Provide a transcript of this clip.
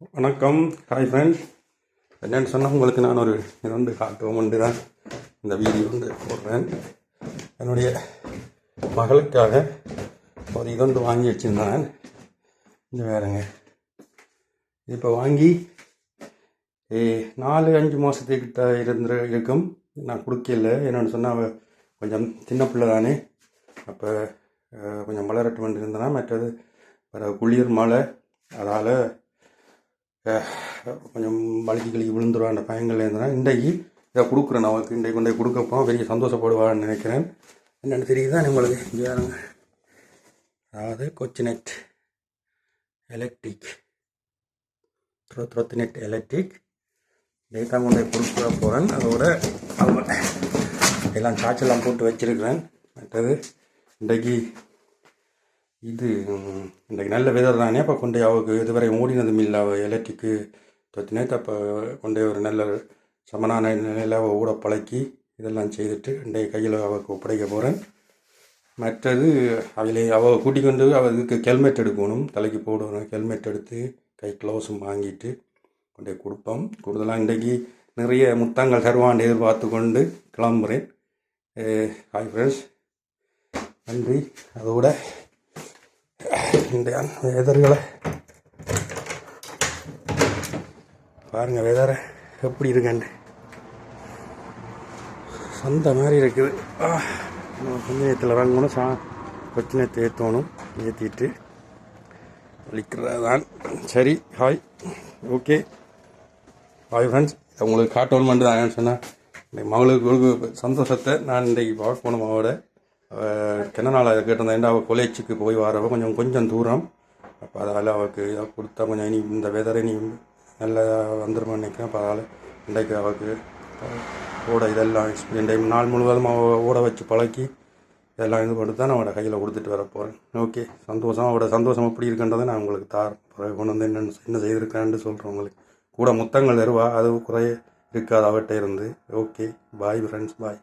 வணக்கம். Hi friends. என்னென்னு சொன்னால் உங்களுக்கு நான் ஒரு இது காட்டுவோம் தான் இந்த வீடியோ போடுறேன். என்னுடைய மகளுக்காக ஒரு இது வாங்கி வச்சுருந்தேன். இந்த வேறுங்க இப்போ வாங்கி 4-5 மாதத்துக்கிட்ட இருக்கும். நான் கொடுக்கல. என்னென்னு சொன்னால் அவள் கொஞ்சம் சின்ன பிள்ளை தானே, அப்போ கொஞ்சம் வளரட்டு இருந்தேன்னா, மற்றது குளிர் மழை, அதால் கொஞ்சம் வலிக்கு விழுந்துருவான் பயங்கள் இருந்தேன்னா இன்றைக்கு இதை கொடுக்குறேன். அவளுக்கு இன்றைக்கு கொண்டு கொடுக்கப்போ பெரிய சந்தோஷப்படுவான்னு நினைக்கிறேன். என்னென்னு தெரியுதுதான் உங்களுக்கு யாருங்க, அதாவது கொச்சினெட் எலக்ட்ரிக் த்ரோத்னெட் எலக்ட்ரிக் டேட்டா கொண்டு கொடுக்க போகிறேன். அதோட எல்லாம் சார்ஜெல்லாம் போட்டு வச்சுருக்கிறேன். மற்றது இன்றைக்கு இன்றைக்கு நல்ல வெதர் தானே, அப்போ கொண்டு அவளுக்கு இதுவரை ஓடினதும் இல்லை. அவள் எலக்ட்ரிக்கு தொத்தினேத்து அப்போ கொண்டு ஒரு நல்ல சமனான நிலையில் அவள் ஊட பழக்கி இதெல்லாம் செய்துட்டு இன்றைய கையில் அவளுக்கு ஒப்படைக்க போகிறேன். மற்றது அவள் கூட்டிக் கொண்டு அவளுக்கு ஹெல்மெட் எடுக்கணும், தலைக்கு போடணும். ஹெல்மெட் எடுத்து கை க்ளவுஸும் வாங்கிட்டு கொண்டே கொடுப்போம். கூடுதலாக இன்றைக்கு நிறைய முத்தங்கள் தருவான் எதிர்பார்த்து கொண்டு கிளம்புறேன். ஹாய் ஃப்ரெண்ட்ஸ், நன்றி. அதோட இந்த வெதர்களை பாருங்கள், வெதரை எப்படி இருக்குன்னு சொந்த மாதிரி இருக்குது. கொஞ்ச நேரத்தில் இறங்கணும், கொஞ்ச நேரத்தை ஏற்றணும், ஏற்றிட்டு வலிக்கிறதான். சரி, ஹாய், ஓகே, ஹாய் ஃப்ரெண்ட்ஸ். உங்களுக்கு காட்டோன்மெண்ட் தான் சொன்னேன். மகளுக்கு சந்தோஷத்தை நான் இன்றைக்கு பார்க்கணும். அவளோட கிணநாள் கேட்டிருந்தேன். அவள் கொலேஜுக்கு போய் வரவோ கொஞ்சம் தூரம், அப்போ அதால் அவளுக்கு இதாக கொடுத்தா கொஞ்சம் இனி இந்த வெதரை நீ நல்லா வந்துருமான்னு நினைக்கிறேன். அப்போ அதால் இன்றைக்கு அவளுக்கு ஓட இதெல்லாம் எக்ஸ்பீரியன் டைம் நாள் முழுவதும் அவள் ஓட வச்சு பழக்கி இதெல்லாம் இது பண்ணி தான் நான் அவளோட கையில் கொடுத்துட்டு வர போகிறேன். ஓகே, சந்தோஷம். அவளோட சந்தோஷம் எப்படி இருக்குன்றதை நான் உங்களுக்கு பிறகு கொண்டு வந்து என்ன செய்திருக்கேன்னு சொல்கிறேன். உங்களுக்கு கூட முத்தங்கள் தருவா, அது குறைய இருக்காது அவட்ட இருந்து. ஓகே, பாய் ஃப்ரெண்ட்ஸ், பாய்.